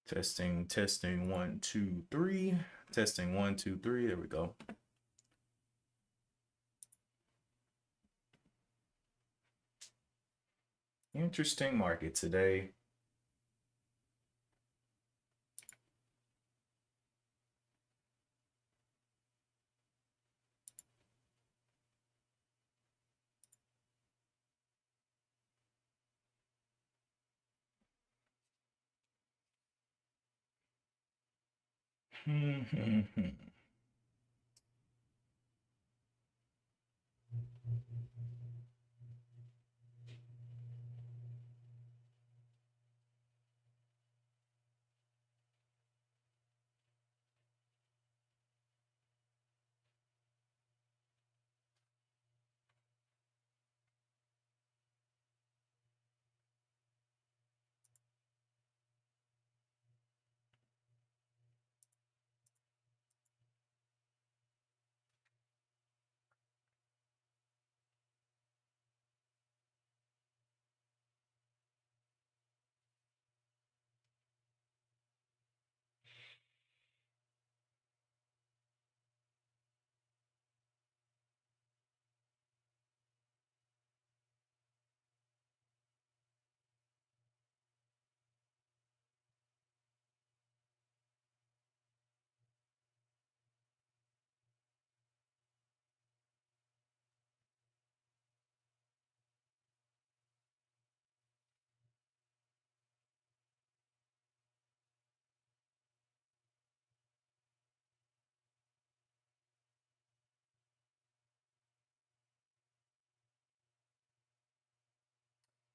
Testing, 1, 2, 3. Testing, 1, 2, 3. There we go. Interesting market today.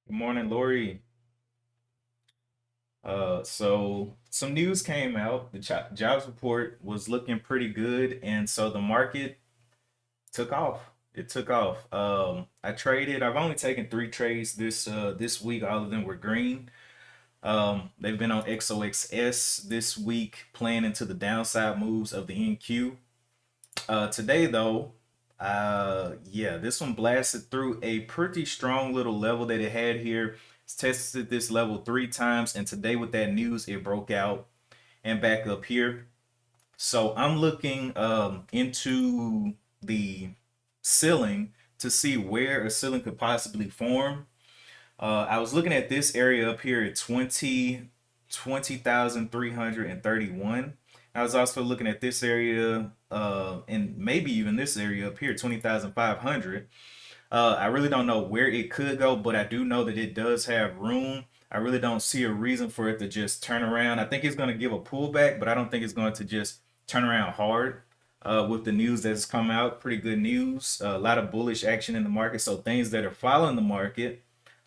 Good morning, Lori. So some news came out. The jobs report was looking pretty good, and so the market took off. It took off. I traded. I've only taken 3 trades this week. All of them were green. They've been on XOXS this week, playing into the downside moves of the NQ. Today though, yeah, this one blasted through a pretty strong little level that it had here. It's tested this level 3 times, and today with that news, it broke out and back up here. So I'm looking into the ceiling to see where a ceiling could possibly form. I was looking at this area up here at 20,331. I was also looking at this area, and maybe even this area up here, 20,500. I really don't know where it could go, but I do know that it does have room. I really don't see a reason for it to just turn around. I think it's going to give a pullback, but I don't think it's going to just turn around hard. With the news that's come out, pretty good news. A lot of bullish action in the market. So things that are following the market,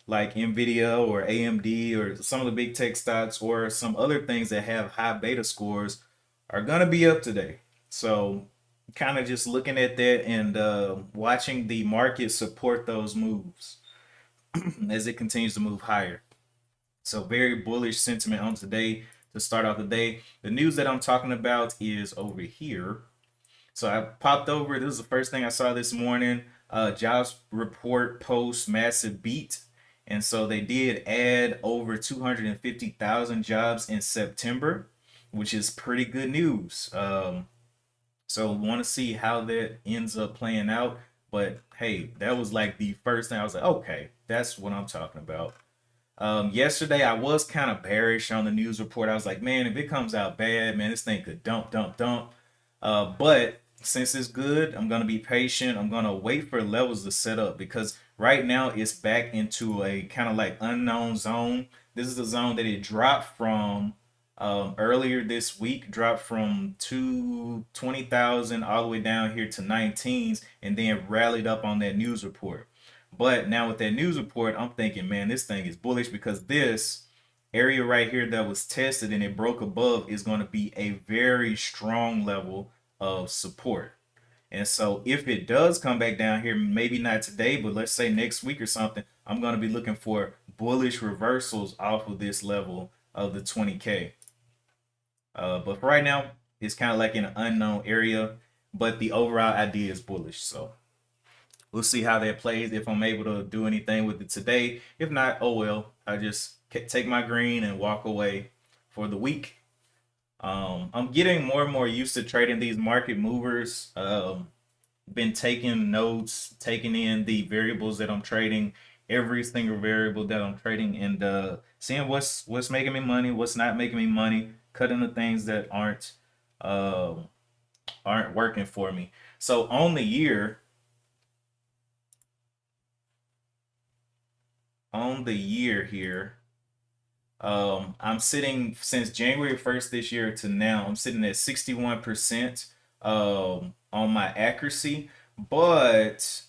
like Nvidia or AMD or some of the big tech stocks or some other things that have high beta scores, are gonna be up today. So kind of just looking at that and watching the market support those moves as it continues to move higher. So very bullish sentiment on today to start off the day. The news that I'm talking about is over here. So I popped over. This is the first thing I saw this morning. Jobs report post massive beat. And so they did add over 250,000 jobs in September, which is pretty good news. So want to see how that ends up playing out. But hey, that was like the first thing I was like, okay, that's what I'm talking about. Yesterday I was kind of bearish on the news report. I was like, man, if it comes out bad, man, this thing could dump, dump, dump. But since it's good, I'm gonna be patient. I'm gonna wait for levels to set up because right now it's back into a kind of like unknown zone. This is the zone that it dropped from earlier this week, dropped from 20,000 all the way down here to 19s, and then rallied up on that news report. But now with that news report, I'm thinking, man, this thing is bullish because this area right here that was tested and it broke above is going to be a very strong level of support. And so if it does come back down here, maybe not today, but let's say next week or something, I'm going to be looking for bullish reversals off of this level of the 20K. But for right now, it's kind of like in an unknown area, but the overall idea is bullish. So we'll see how that plays. If I'm able to do anything with it today, if not, oh well. I just take my green and walk away for the week. I'm getting more and more used to trading these market movers. Been taking notes, taking in the variables that I'm trading, every single variable that I'm trading, and seeing what's making me money, what's not making me money, cutting the things that uh, aren't working for me. So on the year here, I'm sitting since January 1st this year to now. I'm sitting at 61% on my accuracy, but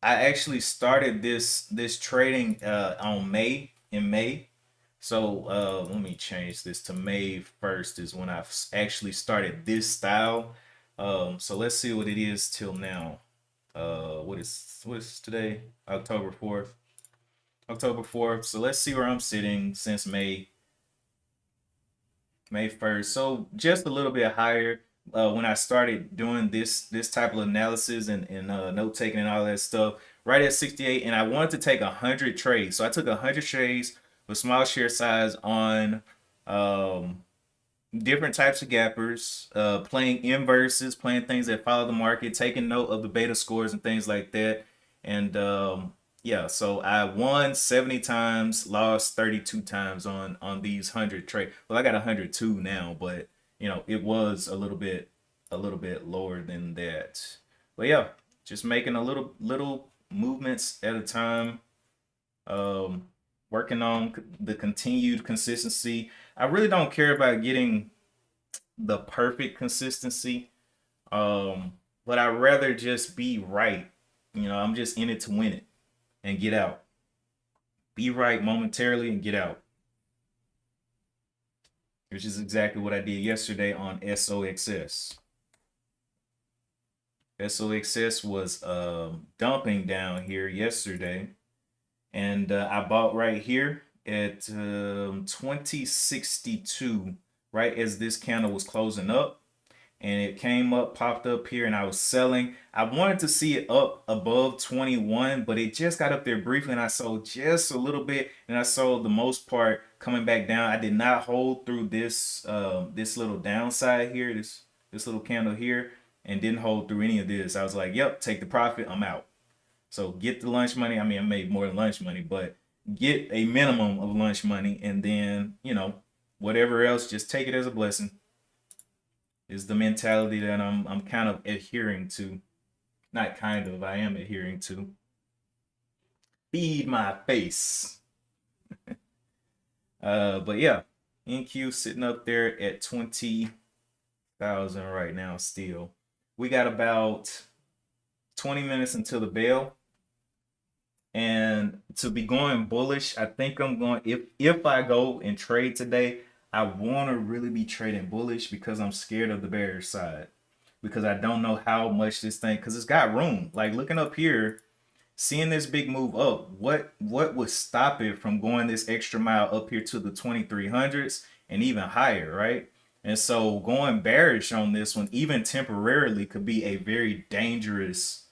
I actually started this trading on May. So let me change this to May 1st is when I've actually started this style. So let's see what it is till now. What is today? October 4th. October 4th. So let's see where I'm sitting since May 1st. So just a little bit higher. When I started doing this type of analysis and note taking and all that stuff, right at 68, and I wanted to take 100 trades. So I took 100 trades with small share size on um, different types of gappers, playing inverses, playing things that follow the market, taking note of the beta scores and things like that. And yeah, so I won 70 times, lost 32 times on these 100 trade. Well, I got 102 now, but it was a little bit lower than that. But yeah, just making a little movements at a time. Um, Working on the continued consistency. I really don't care about getting the perfect consistency. But I'd rather just be right. I'm just in it to win it and get out. Be right momentarily and get out, which is exactly what I did yesterday on SOXS. SOXS was dumping down here yesterday, and I bought right here at 2062, right as this candle was closing up, and it came up, popped up here, and I was selling. I wanted to see it up above 21, but it just got up there briefly, and I sold just a little bit, and I sold the most part coming back down. I did not hold through this little downside here, this little candle here, and didn't hold through any of this. I was like, yep, take the profit, I'm out. So get the lunch money. I mean, I made more than lunch money, but get a minimum of lunch money, and then whatever else, just take it as a blessing. Is the mentality that I'm kind of adhering to. Not kind of, I am adhering to. Feed my face. But yeah, NQ sitting up there at 20,000 right now still. We got about 20 minutes until the bell. And to be going bullish, I think I'm going if I go and trade today, I want to really be trading bullish because I'm scared of the bearish side. Because I don't know how much this thing, because it's got room. Like looking up here, seeing this big move up, what would stop it from going this extra mile up here to the 2300s and even higher, right? And so going bearish on this one, even temporarily, could be a very dangerous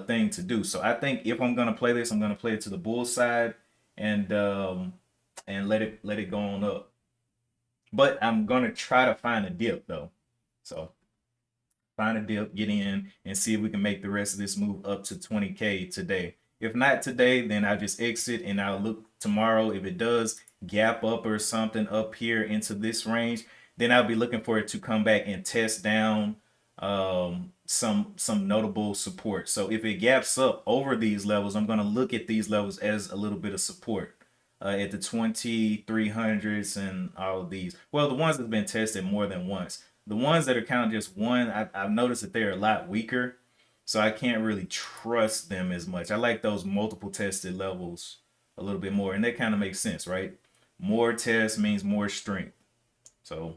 thing to do. So I think if I'm gonna play this, I'm gonna play it to the bull side and let it go on up. But I'm gonna try to find a dip though. So find a dip, get in, and see if we can make the rest of this move up to 20K today. If not today, then I'll just exit and I'll look tomorrow. If it does gap up or something up here into this range, then I'll be looking for it to come back and test down some notable support. So if it gaps up over these levels, I'm going to look at these levels as a little bit of support at the 2300s and all of these. Well, the ones that have been tested more than once. The ones that are kind of just one, I've noticed that they're a lot weaker, so I can't really trust them as much. I like those multiple tested levels a little bit more, and that kind of makes sense, right? More tests means more strength. So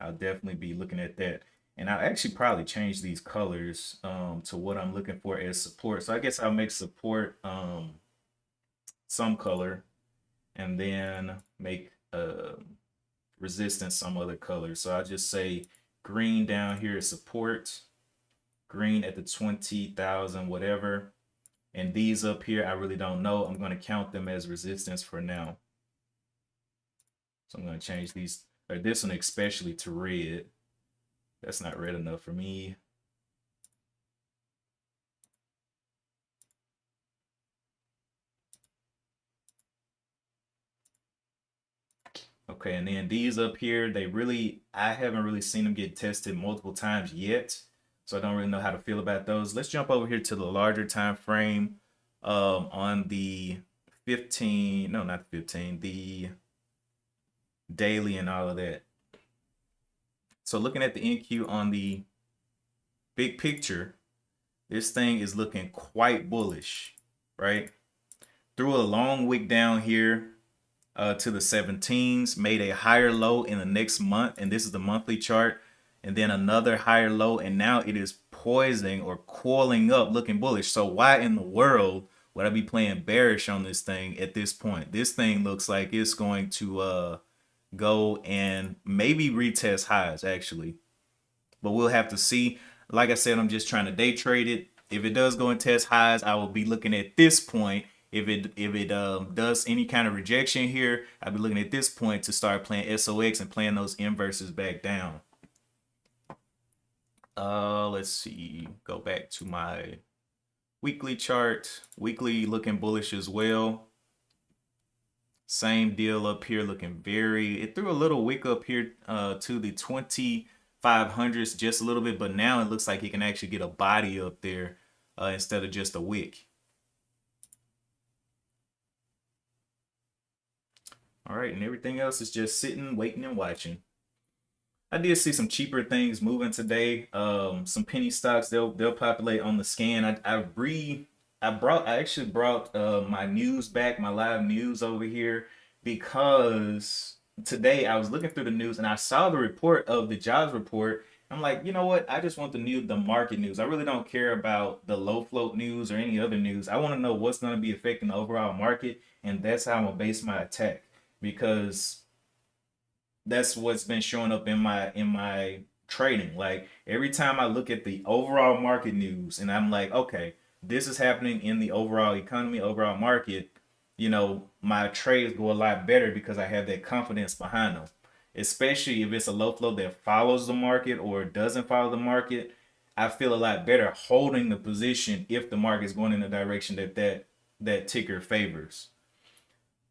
I'll definitely be looking at that. And I'll actually probably change these colors to what I'm looking for as support. So I guess I'll make support some color and then make resistance some other color. So I just say green down here is support, green at the 20,000 whatever, and these up here I really don't know. I'm going to count them as resistance for now. So I'm going to change these, or this one especially, to red. That's not red enough for me. Okay, and then these up here, I haven't really seen them get tested multiple times yet. So I don't really know how to feel about those. Let's jump over here to the larger time frame on the 15, no, not 15, the daily and all of that. So looking at the NQ on the big picture, this thing is looking quite bullish, right? Threw a long wick down here to the 17s, made a higher low in the next month, and this is the monthly chart, and then another higher low, and now it is poising or coiling up, looking bullish. So why in the world would I be playing bearish on this thing at this point? This thing looks like it's going to go and maybe retest highs actually, but we'll have to see. Like I said, I'm just trying to day trade it. If it does go and test highs, I will be looking at this point. If it does any kind of rejection here, I'll be looking at this point to start playing SOX and playing those inverses back down. Let's see. Go back to my weekly chart. Weekly looking bullish as well. Same deal up here, looking it threw a little wick up here to the 2500s just a little bit, but now it looks like it can actually get a body up there instead of just a wick. All right, and everything else is just sitting, waiting, and watching. I did see some cheaper things moving today. Some penny stocks, they'll populate on the scan. I actually brought my news back, my live news over here, because today I was looking through the news and I saw the report of the jobs report. I'm like, you know what? I just want the market news. I really don't care about the low float news or any other news. I want to know what's going to be affecting the overall market, and that's how I'm gonna base my attack, because that's what's been showing up in my trading. Like every time I look at the overall market news and I'm like, okay, this is happening in the overall economy, overall market, my trades go a lot better because I have that confidence behind them. Especially if it's a low flow that follows the market or doesn't follow the market, I feel a lot better holding the position if the market's going in the direction that ticker favors.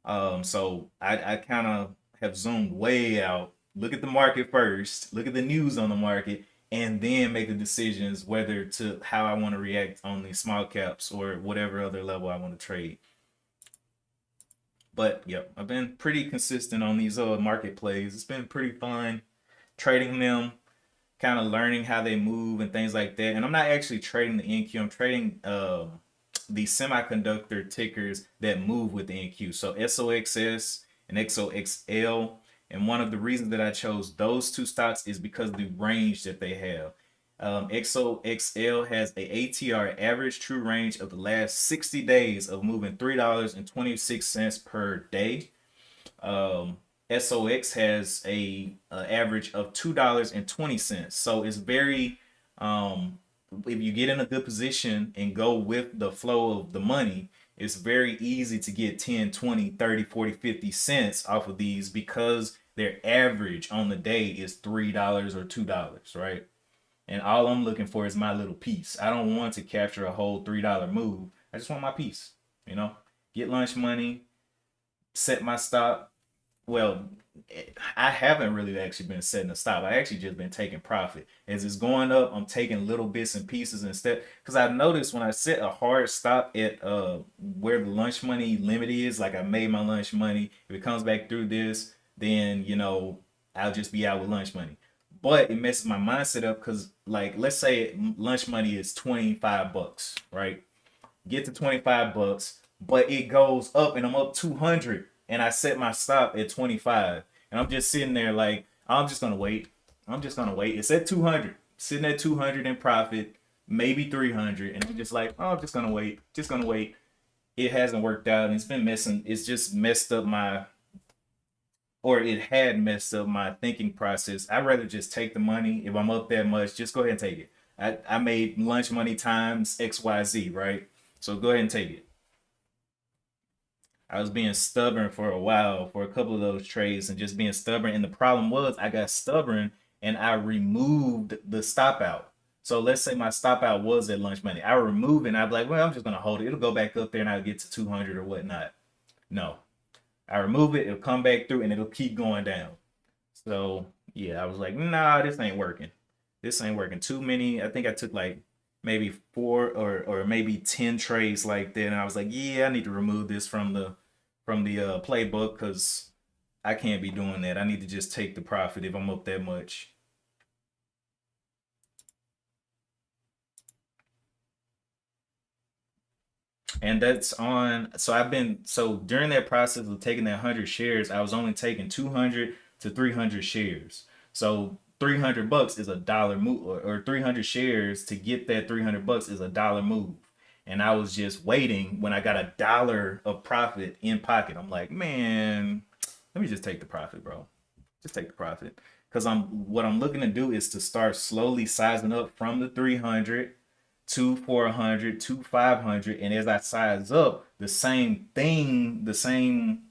So I kind of have zoomed way out. Look at the market first, look at the news on the market, and then make the decisions whether to how I want to react on the small caps or whatever other level I want to trade. But yep, I've been pretty consistent on these market plays. It's been pretty fun trading them, kind of learning how they move and things like that. And I'm not actually trading the NQ. I'm trading the semiconductor tickers that move with the NQ. So SOXS and XOXL. And one of the reasons that I chose those two stocks is because of the range that they have. XOXL has a ATR, average true range, of the last 60 days of moving $3.26 per day. SOX has a average of $2.20. So it's very if you get in a good position and go with the flow of the money, it's very easy to get 10, 20, 30, 40, 50 cents off of these because their average on the day is $3 or $2, right? And all I'm looking for is my little piece. I don't want to capture a whole $3 move. I just want my piece, get lunch money, set my stop. Well, I haven't really actually been setting a stop. I actually just been taking profit. As it's going up, I'm taking little bits and pieces instead. Because I noticed when I set a hard stop at where the lunch money limit is, like I made my lunch money. If it comes back through this, then I'll just be out with lunch money. But it messes my mindset up because, like, let's say lunch money is $25, right? Get to $25, but it goes up and I'm up 200 and I set my stop at 25 and I'm just sitting there like I'm just going to wait. I'm just going to wait. It's at 200, sitting at 200 in profit, maybe 300, and I'm just like, oh, I'm just going to wait. Just going to wait. It hasn't worked out and it's just messed up it had messed up my thinking process. I'd rather just take the money. If I'm up that much, just go ahead and take it. I made lunch money times XYZ, right? So go ahead and take it. I was being stubborn for a while for a couple of those trades and just being stubborn. And the problem was I got stubborn and I removed the stop out. So let's say my stop out was at lunch money. I remove it and I'd be like, well, I'm just gonna hold it. It'll go back up there and I'll get to 200 or whatnot. No, I remove it, it'll come back through and it'll keep going down. So yeah, I was like, nah, this ain't working. This ain't working. Too many. I think I took like maybe four or maybe 10 trades like that, and I was like, yeah, I need to remove this from the playbook because I can't be doing that. I need to just take the profit if I'm up that much. And that's on. So I've been so during that process of taking that 100 shares, I was only taking 200 to 300 shares. So $300 is a dollar move, or 300 shares to get that $300 is a dollar move. And I was just waiting when I got $1 of profit in pocket. I'm like, man, let me just take the profit, bro. Just take the profit. Because what I'm looking to do is to start slowly sizing up from the 300 to 400 to 500. And as I size up, the same thing, the same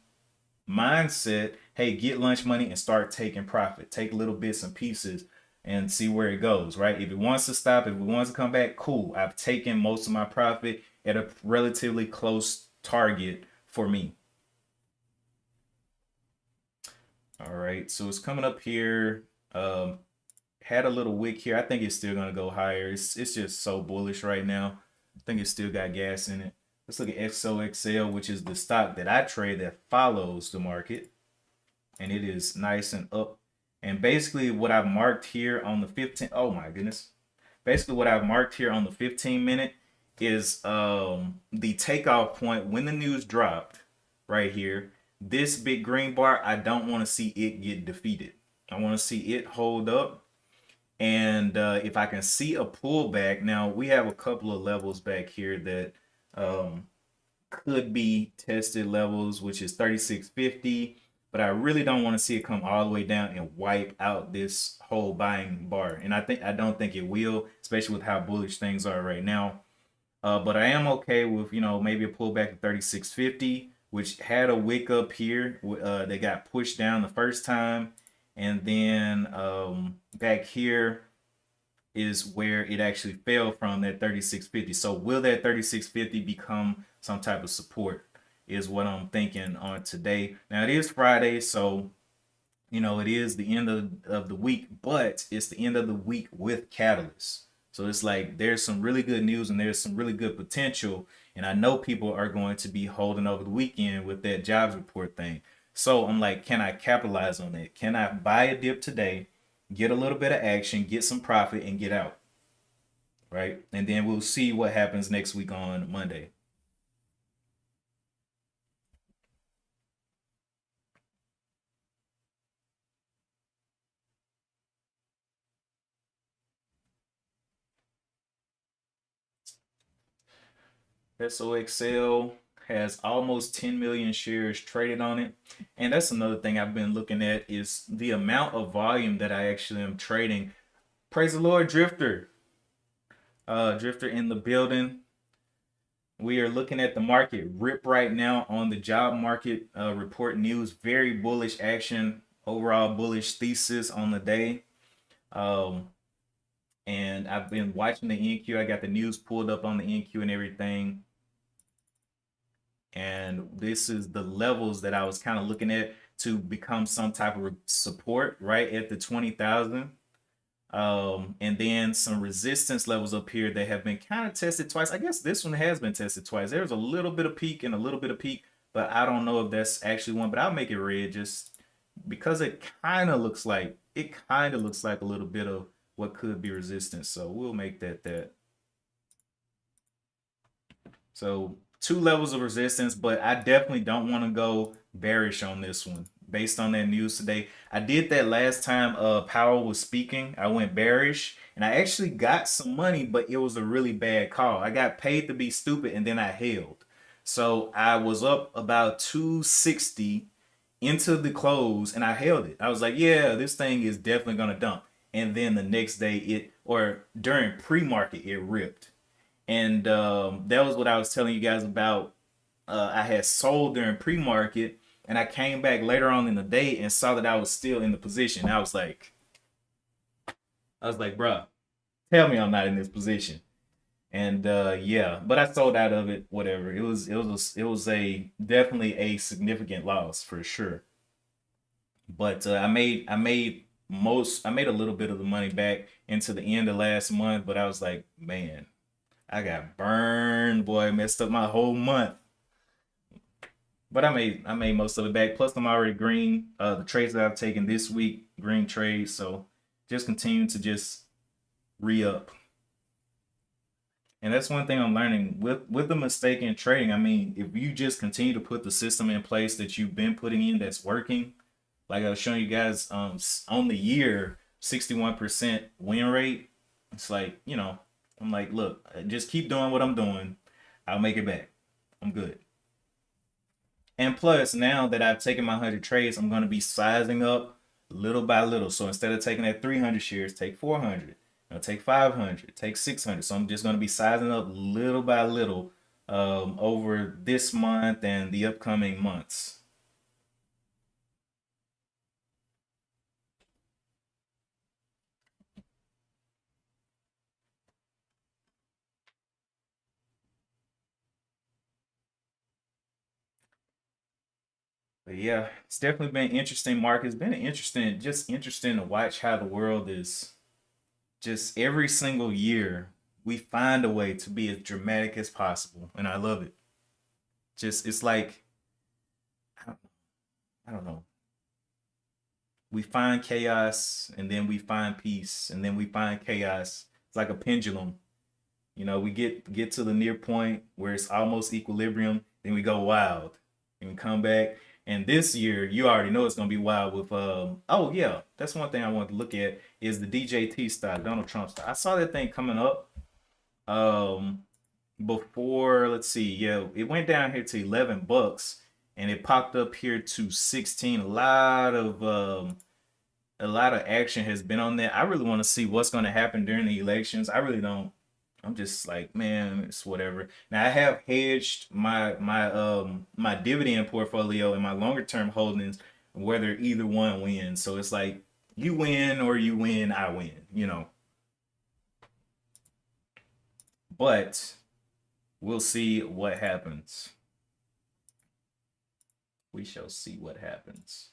mindset, hey, get lunch money and start taking profit. Take little bits and pieces and see where it goes, right? If it wants to stop, if it wants to come back, cool. I've taken most of my profit at a relatively close target for me. All right, so it's coming up here. Had a little wick here. I think it's still gonna go higher. It's just so bullish right now. I think it's still got gas in it. Let's look at XOXL, which is the stock that I trade that follows the market, and it is nice and up. And basically, what I've marked here on the 15. Oh my goodness! Basically, what I've marked here on the 15 minute is the takeoff point when the news dropped right here. This big green bar, I don't want to see it get defeated. I want to see it hold up. And if I can see a pullback, now we have a couple of levels back here that um, could be tested levels, which is 3650. But I really don't want to see it come all the way down and wipe out this whole buying bar. And I don't think it will, especially with how bullish things are right now. But I am okay with, maybe a pullback to 3650, which had a wick up here. They got pushed down the first time. And then back here is where it actually fell from, that 3650. So will that 3650 become some type of support is what I'm thinking on today. Now it is Friday, so it is the end of the week, but it's the end of the week with catalysts. So it's like there's some really good news and there's some really good potential. And I know people are going to be holding over the weekend with that jobs report thing. So I'm like, can I capitalize on that? Can I buy a dip today, get a little bit of action, get some profit, and get out? Right? And then we'll see what happens next week on Monday. SOXL has almost 10 million shares traded on it. And that's another thing I've been looking at is the amount of volume that I actually am trading. Praise the Lord, Drifter. Drifter in the building. We are looking at the market rip right now on the job market report news. Very bullish action, overall bullish thesis on the day. Um, and I've been watching the NQ. I got the news pulled up on the NQ and everything. And this is the levels that I was kind of looking at to become some type of support right at the 20,000. And then some resistance levels up here that have been kind of tested twice. I guess this one has been tested twice. There's a little bit of peak and a little bit of peak, but I don't know if that's actually one. But I'll make it red just because it kind of looks like a little bit of what could be resistance. So we'll make that. So two levels of resistance, but I definitely don't want to go bearish on this one based on that news today. I did that last time Powell was speaking. I went bearish and I actually got some money, but it was a really bad call. I got paid to be stupid and then I held. So I was up about 260 into the close and I held it. I was like, yeah, this thing is definitely going to dump. And then the next day or during pre-market, it ripped. And that was what I was telling you guys about I had sold during pre-market, and I came back later on in the day and saw that I was still in the position. I was like, bruh, tell me I'm not in this position. And yeah, but I sold out of it. Whatever. It was a definitely a significant loss for sure. But I made a little bit of the money back into the end of last month. But I was like, man, I got burned, boy, messed up my whole month. But I made most of it back. Plus, I'm already green. The trades that I've taken this week, green trades. So just continue to just re up. And that's one thing I'm learning with the mistake in trading. I mean, if you just continue to put the system in place that you've been putting in that's working, like I was showing you guys on the year, 61% win rate. It's like, I'm like, look, just keep doing what I'm doing. I'll make it back. I'm good. And plus, now that I've taken my 100 trades, I'm going to be sizing up little by little. So instead of taking that 300 shares, take 400. Take 500, take 600. So I'm just going to be sizing up little by little over this month and the upcoming months. But yeah, it's definitely been interesting, Mark. It's been interesting to watch how the world is just every single year we find a way to be as dramatic as possible. And I love it. Just, it's like, I don't, I don't know. We find chaos and then we find peace and then we find chaos. It's like a pendulum. We get to the near point where it's almost equilibrium, then we go wild and we come back. And this year, you already know it's gonna be wild with oh yeah, that's one thing I want to look at is the DJT stock, Donald Trump stock. I saw that thing coming up um before, let's see, yeah, it went down here to $11 and it popped up here to 16. A lot of action has been on that. I really want to see what's going to happen during the elections. I really don't. I'm just like, man, it's whatever. Now I have hedged my dividend portfolio and my longer term holdings, whether either one wins. So it's like you win or you win, I win. But we'll see what happens. We shall see what happens.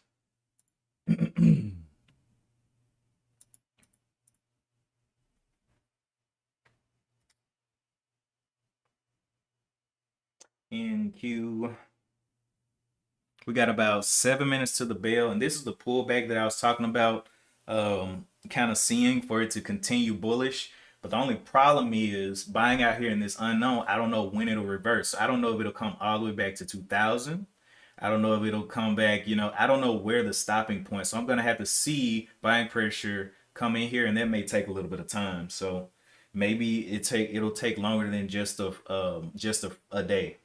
In queue. We got about 7 minutes to the bell, and this is the pullback that I was talking about, kind of seeing for it to continue bullish. But the only problem is buying out here in this unknown. I don't know when it'll reverse. I don't know if it'll come all the way back to 2000. I don't know if it'll come back. I don't know where the stopping point. So I'm gonna have to see buying pressure come in here, and that may take a little bit of time. So maybe it'll take longer than just a day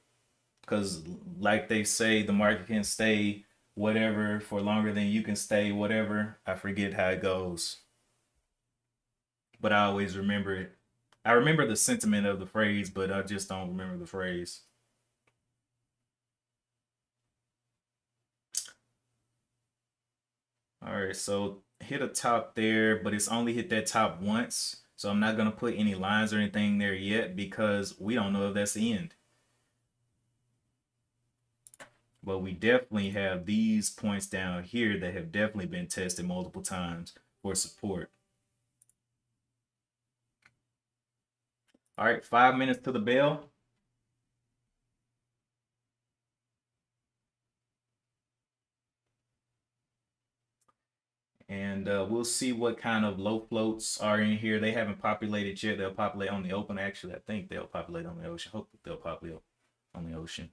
because like they say the market can stay whatever for longer than you can stay whatever. I forget how it goes, but I always remember it. I remember the sentiment of the phrase, but I just don't remember the phrase. All right, so hit a top there, but it's only hit that top once, so I'm not gonna put any lines or anything there yet because we don't know if that's the end. But we definitely have these points down here that have definitely been tested multiple times for support. All right, 5 minutes to the bell. And we'll see what kind of low floats are in here. They haven't populated yet. They'll populate on the open. Actually, I think they'll populate on the ocean. Hope they'll populate on the ocean.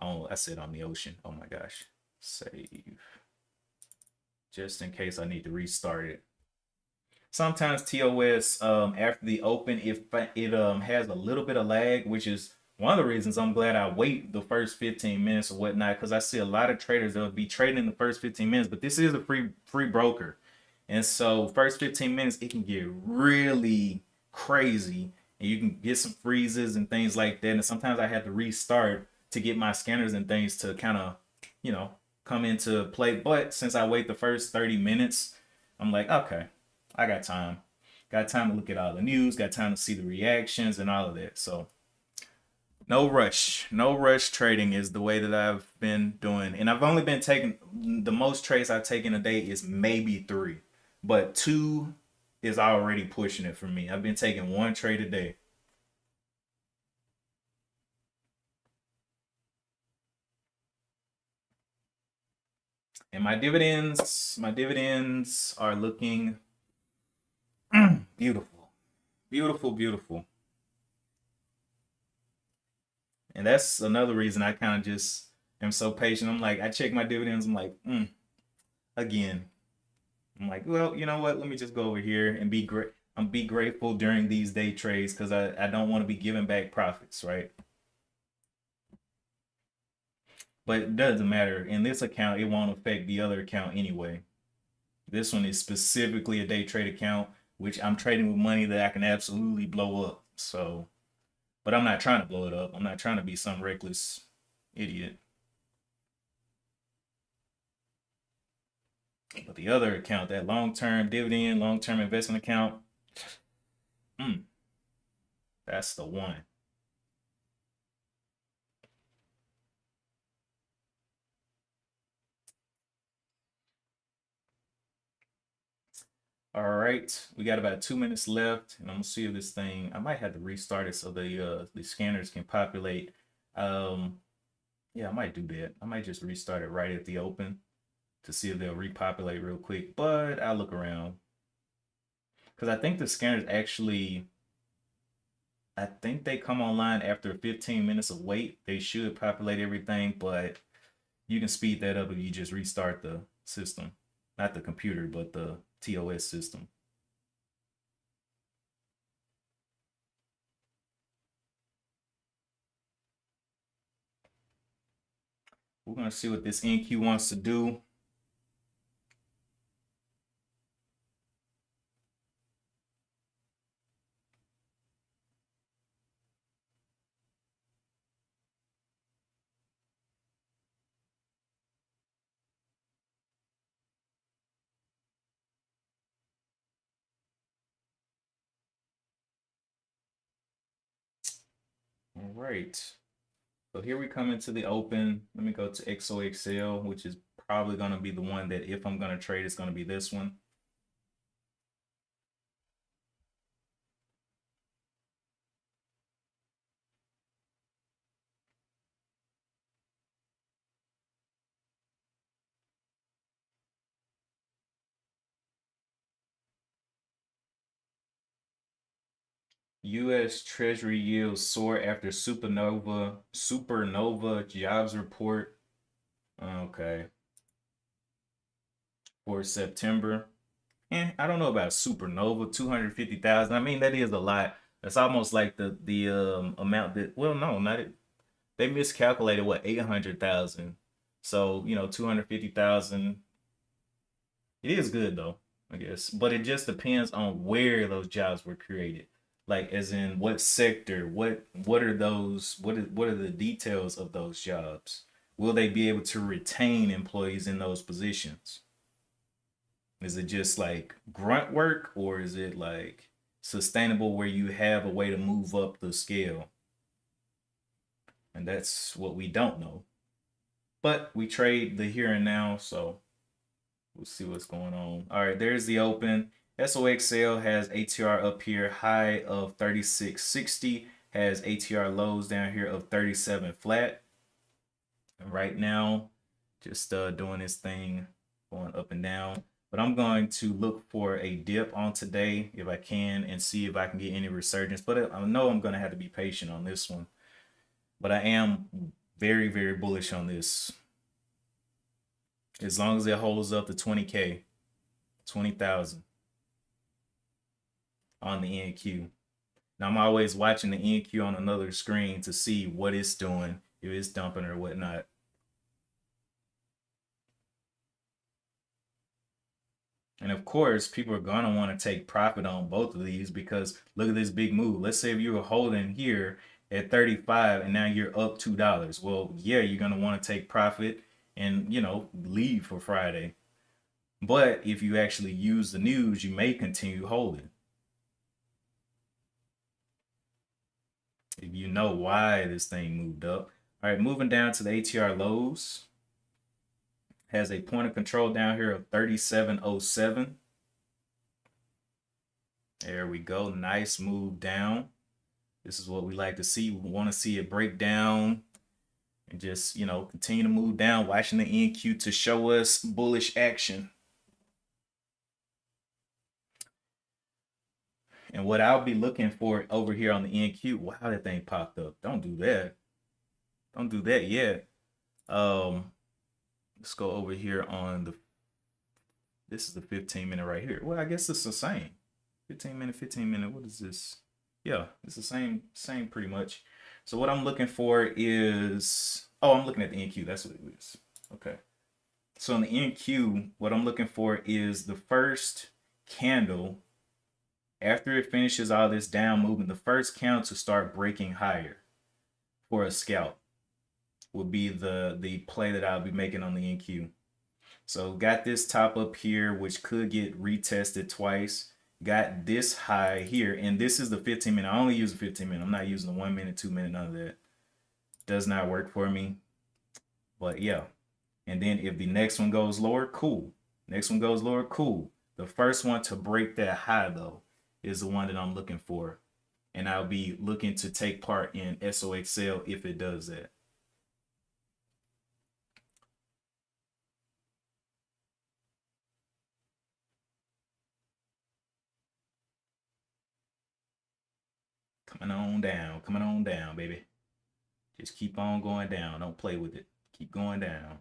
Oh, I said on the ocean. Oh my gosh. Save. Just in case I need to restart it. Sometimes TOS after the open if it has a little bit of lag, which is one of the reasons I'm glad I wait the first 15 minutes or whatnot, because I see a lot of traders that will be trading in the first 15 minutes, but this is a free broker. And so first 15 minutes it can get really crazy and you can get some freezes and things like that. And sometimes I have to restart to get my scanners and things to kind of, you know, come into play. But since I wait the first 30 minutes, I'm like, okay, I got time. Got time to look at all the news, got time to see the reactions and all of that. So no rush. No rush trading is the way that I've been doing. And I've only been taking the most trades I've taken a day is maybe 3. But 2 is already pushing it for me. I've been taking 1 trade a day. And my dividends are looking beautiful. Beautiful, beautiful. And that's another reason I kind of just am so patient. I'm like, I check my dividends. I'm like, again. I'm like, well, you know what? Let me just go over here and be great. I'm be grateful during these day trades because I don't want to be giving back profits, right? But it doesn't matter. In this account, it won't affect the other account anyway. This one is specifically a day trade account, which I'm trading with money that I can absolutely blow up. So, but I'm not trying to blow it up. I'm not trying to be some reckless idiot. But the other account, that long-term dividend, long-term investment account, mm, that's the one. All right, we got about 2 minutes left, and I'm gonna see if this thing. I might have to restart it so the scanners can populate. Um, yeah, I might do that. I might just restart it right at the open to see if they'll repopulate real quick. But I'll look around because I think the scanners actually. I think they come online after 15 minutes of wait. They should populate everything, but you can speed that up if you just restart the system, not the computer, but the TOS system. We're gonna see what this NQ wants to do. All right. So here we come into the open. Let me go to XOXL, which is probably going to be the one that if I'm going to trade, it's going to be this one. U.S. Treasury yields soar after supernova jobs report. Okay, for September. I don't know about supernova, 250,000. I mean, that is a lot. That's almost like the amount that. Well, no, not it. They miscalculated what 800,000. So 250,000. It is good though, I guess, but it just depends on where those jobs were created. Like, as in what sector, what are those? What are the details of those jobs? Will they be able to retain employees in those positions? Is it just like grunt work, or is it like sustainable where you have a way to move up the scale? And that's what we don't know. But we trade the here and now, so we'll see what's going on. All right, there's the open. SOXL has ATR up here, high of 36.60, has ATR lows down here of 37 flat. And right now, just doing this thing, going up and down. But I'm going to look for a dip on today if I can and see if I can get any resurgence. But I know I'm going to have to be patient on this one. But I am very, very bullish on this. As long as it holds up to 20K, 20,000 on the NQ. Now I'm always watching the NQ on another screen to see what it's doing, if it's dumping or whatnot. And of course, people are going to want to take profit on both of these because look at this big move. Let's say if you were holding here at 35 and now you're up $2. Well, yeah, you're going to want to take profit and, leave for Friday. But if you actually use the news, you may continue holding. If you know why this thing moved up. All right, moving down to the ATR lows. Has a point of control down here of 3707. There we go. Nice move down. This is what we like to see. We want to see it break down and just, continue to move down, watching the NQ to show us bullish action. And what I'll be looking for over here on the NQ, wow, that thing popped up. Don't do that. Don't do that yet. Let's go over here on this is the 15-minute right here. Well, I guess it's the same. 15-minute, 15-minute. What is this? Yeah, it's the same pretty much. So what I'm looking for is, I'm looking at the NQ. That's what it is. Okay. So in the NQ, what I'm looking for is the first candle after it finishes all this down movement, the first candle to start breaking higher for a scalp will be the play that I'll be making on the NQ. So got this top up here, which could get retested twice. Got this high here, and this is the 15-minute. I only use the 15-minute. I'm not using the 1 minute, 2 minute, none of that. Does not work for me. But yeah. And then if the next one goes lower, cool. Next one goes lower, cool. The first one to break that high, though, is the one that I'm looking for. And I'll be looking to take part in SOXL if it does that. Coming on down, baby. Just keep on going down. Don't play with it. Keep going down.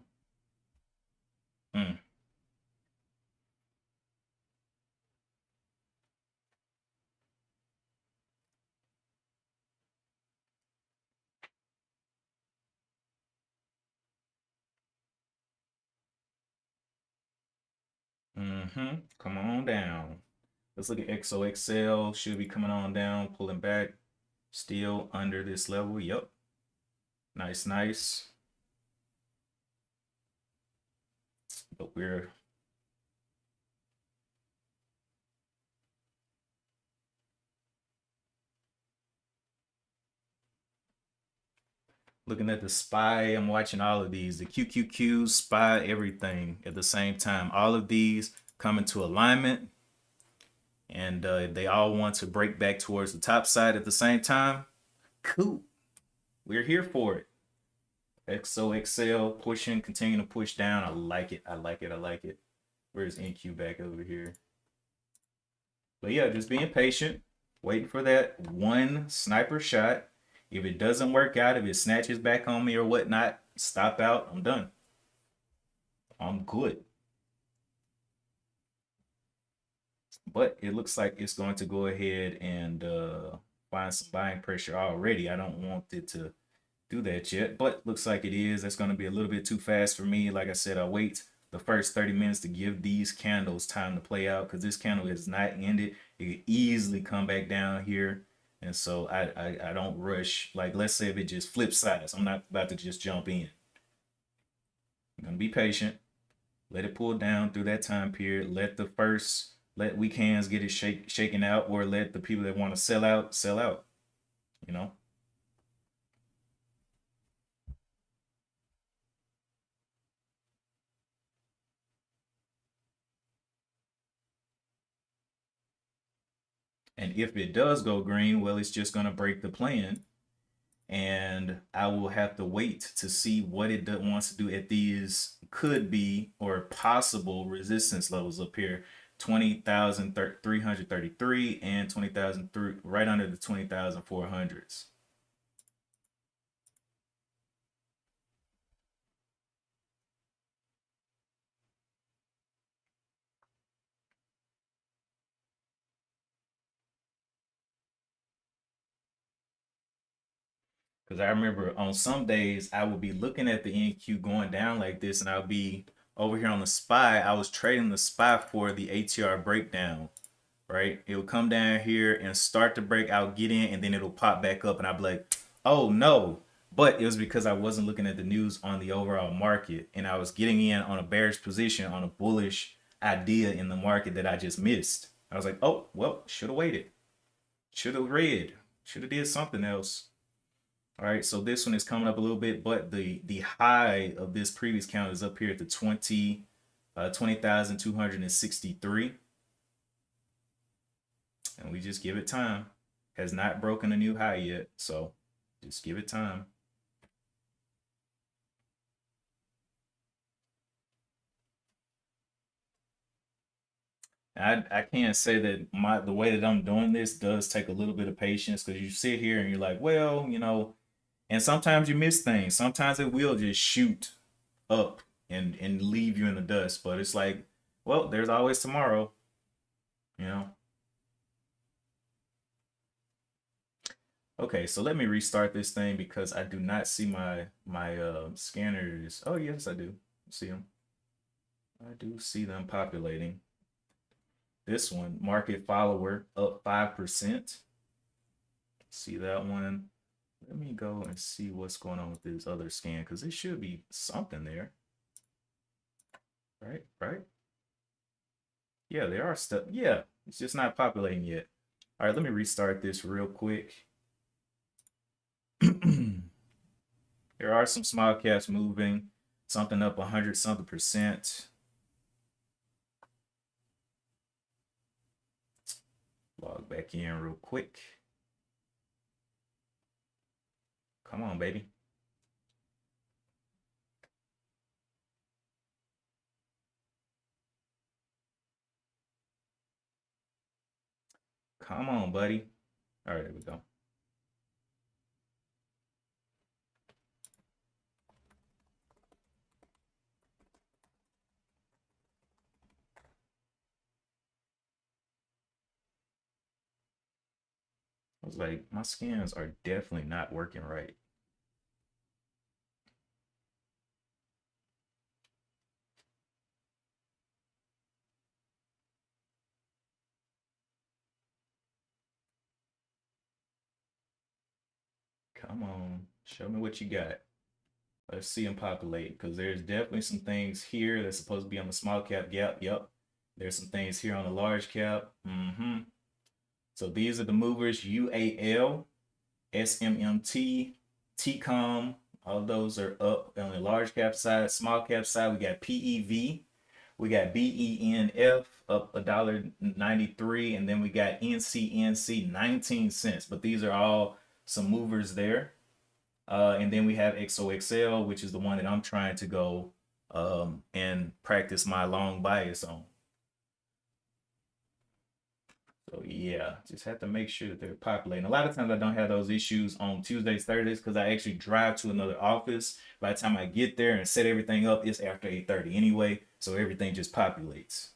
Mm. Come on down. Let's look at XOXL. Should be coming on down, pulling back. Still under this level. Yep. Nice, nice. But we're looking at the SPY. I'm watching all of these. The QQQ, SPY, everything at the same time. All of these come into alignment. And they all want to break back towards the top side at the same time. Cool. We're here for it. XOXL pushing, continue to push down. I like it. I like it. I like it. Where's NQ back over here? But yeah, just being patient, waiting for that one sniper shot. If it doesn't work out, if it snatches back on me or whatnot, stop out. I'm done. I'm good. But it looks like it's going to go ahead and find some buying pressure already. I don't want it to do that yet, but looks like it is. That's going to be a little bit too fast for me. Like I said, I'll wait the first 30 minutes to give these candles time to play out because this candle is not ended. It could easily come back down here. And so I don't rush. Like, let's say if it just flips sides, I'm not about to just jump in. I'm going to be patient. Let it pull down through that time period. Let weak hands get it shaken out, or let the people that want to sell out, you know? And if it does go green, well, it's just going to break the plan. And I will have to wait to see what it wants to do at these could be or possible resistance levels up here. 20,333 and 20,000 right under the 20,400s. Because I remember on some days I would be looking at the NQ going down like this, and I'll be over here on the SPY. I was trading the SPY for the ATR breakdown, right? It would come down here and start to break. I'll get in, and then it'll pop back up, and I'll be like, Oh no. But it was because I wasn't looking at the news on the overall market and I was getting in on a bearish position on a bullish idea in the market that I just missed. I was like, oh, well, should have waited. Should have read. Should have did something else. All right, so this one is coming up a little bit, but the high of this previous count is up here at the 20,263. And we just give it time. Has not broken a new high yet, so just give it time. I can't say that the way that I'm doing this does take a little bit of patience because you sit here and you're like, well, and sometimes you miss things. Sometimes it will just shoot up and leave you in the dust. But it's like, well, there's always tomorrow, you know. Okay, so let me restart this thing because I do not see my scanners. Oh yes, I do see them. I do see them populating. This one, market follower, up 5%. See that one? Let me go and see what's going on with this other scan because it should be something there. Right, right. Yeah, there are stuff. Yeah, it's just not populating yet. All right, let me restart this real quick. There are some small caps moving, something up 100 something percent. Log back in real quick. Come on, baby. Come on, buddy. All right, there we go. I was like, my scans are definitely not working right. Come on, show me what you got. Let's see them populate because there's definitely some things here that's supposed to be on the small cap gap. Yep. There's some things here on the large cap. So these are the movers: UAL, SMMT, TCOM. All those are up on the large cap side. Small cap side, we got PEV, we got BENF up $1.93, and then we got NCNC 19 cents. But these are all some movers there. And then we have XOXL, which is the one that I'm trying to go and practice my long bias on. So yeah, just have to make sure that they're populating. A lot of times I don't have those issues on Tuesdays, Thursdays because I actually drive to another office. By the time I get there and set everything up, it's after 8:30 anyway, so everything just populates.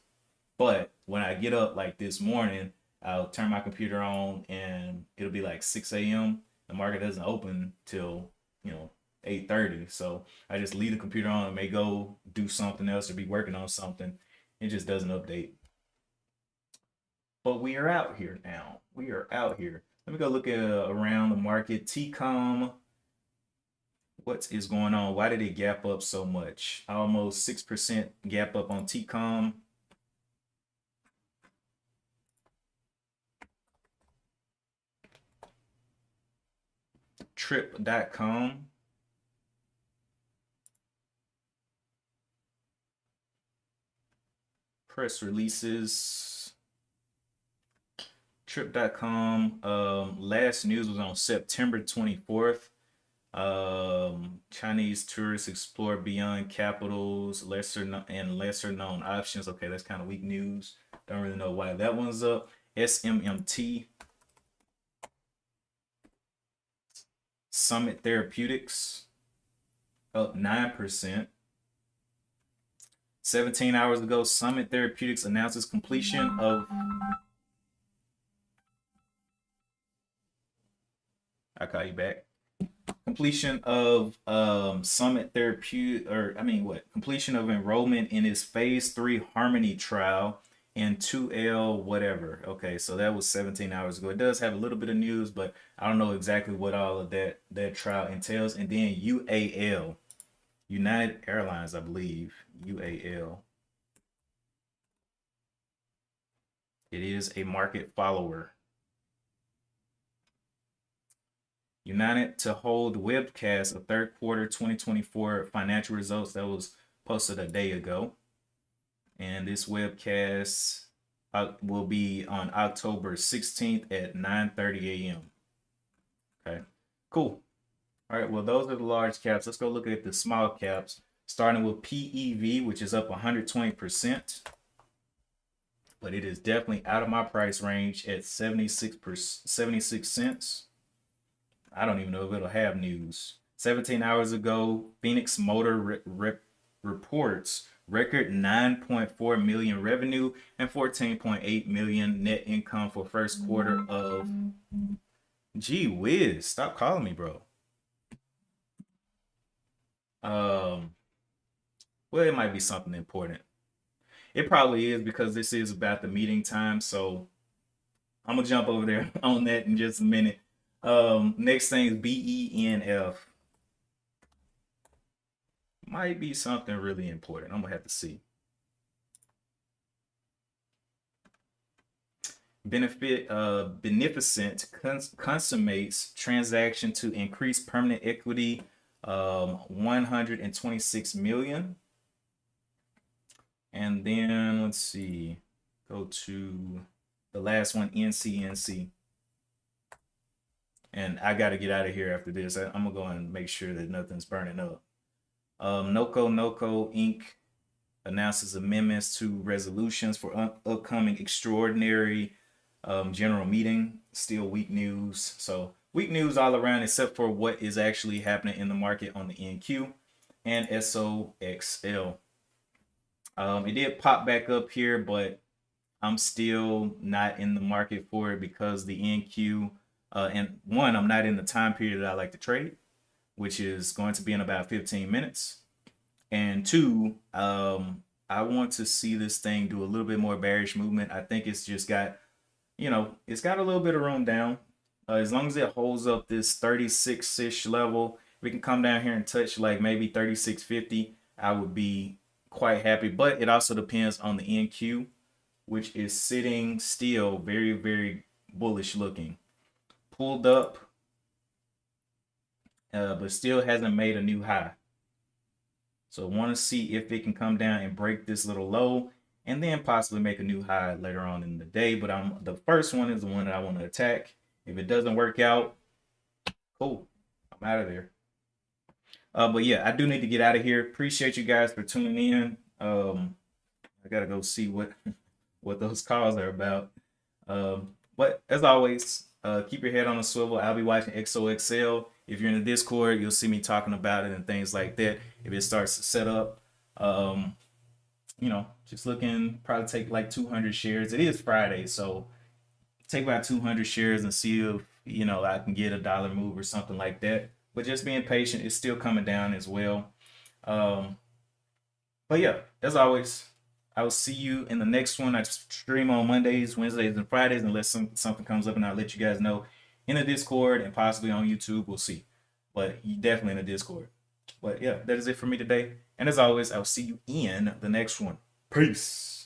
But when I get up like this morning, I'll turn my computer on and it'll be like 6 a.m. The market doesn't open till 8:30. So I just leave the computer on and may go do something else or be working on something. It just doesn't update. But we are out here now. We are out here. Let me go look at around the market. TCOM, what is going on? Why did it gap up so much? Almost 6% gap up on TCOM. Trip.com. Press releases. Trip.com. Last news was on September 24th. Chinese tourists explore beyond capitals, lesser known options. Okay, that's kind of weak news. Don't really know why that one's up. SMMT. Summit Therapeutics up 9%. 17 hours ago, Summit Therapeutics announces completion of. I'll call you back. Completion of Summit Therapeutic, or I mean, what? Completion of enrollment in its phase 3 Harmony trial and 2L whatever. Okay, so that was 17 hours ago. It does have a little bit of news, but I don't know exactly what all of that trial entails. And then UAL, United Airlines, I believe. UAL. It is a market follower. United to hold webcast of third quarter 2024 financial results. That was posted a day ago. And this webcast will be on October 16th at 9:30 a.m. Okay, cool. All right, well, those are the large caps. Let's go look at the small caps, starting with PEV, which is up 120%, but it is definitely out of my price range at 76 cents. I don't even know if it'll have news. 17 hours ago, Phoenix Motor reports record 9.4 million revenue and 14.8 million net income for first quarter of. Gee whiz, stop calling me, bro. Well, it might be something important. It probably is because this is about the meeting time, so I'm gonna jump over there on that in just a minute. Next thing is BENF. Might be something really important. I'm gonna have to see. Beneficent consummates transaction to increase permanent equity, 126 million. And then let's see, go to the last one, NCNC. And I got to get out of here after this. I'm gonna go and make sure that nothing's burning up. NOCO Inc. announces amendments to resolutions for upcoming extraordinary general meeting. Still weak news. So weak news all around, except for what is actually happening in the market on the NQ and SOXL. It did pop back up here, but I'm still not in the market for it because the NQ, and one, I'm not in the time period that I like to trade, which is going to be in about 15 minutes. And two, I want to see this thing do a little bit more bearish movement. I think it's just got, it's got a little bit of room down. As long as it holds up this 36-ish level, we can come down here and touch like maybe 36.50. I would be quite happy, but it also depends on the NQ, which is sitting still very, very bullish looking. Pulled up, but still hasn't made a new high. So I want to see if it can come down and break this little low and then possibly make a new high later on in the day. But the first one is the one that I want to attack. If it doesn't work out, cool, I'm out of there. But yeah, I do need to get out of here. Appreciate you guys for tuning in. I gotta go see what what those calls are about. But as always, keep your head on a swivel. I'll be watching XOXL. If you're in the Discord, you'll see me talking about it and things like that. If it starts to set up, just looking, probably take like 200 shares. It is Friday, so take about 200 shares and see if I can get a dollar move or something like that. But just being patient, it's still coming down as well. But yeah, as always, I will see you in the next one. I stream on Mondays, Wednesdays, and Fridays unless something comes up, and I'll let you guys know in the Discord and possibly on YouTube. We'll see. But definitely in the Discord. But yeah, that is it for me today. And as always, I'll see you in the next one. Peace.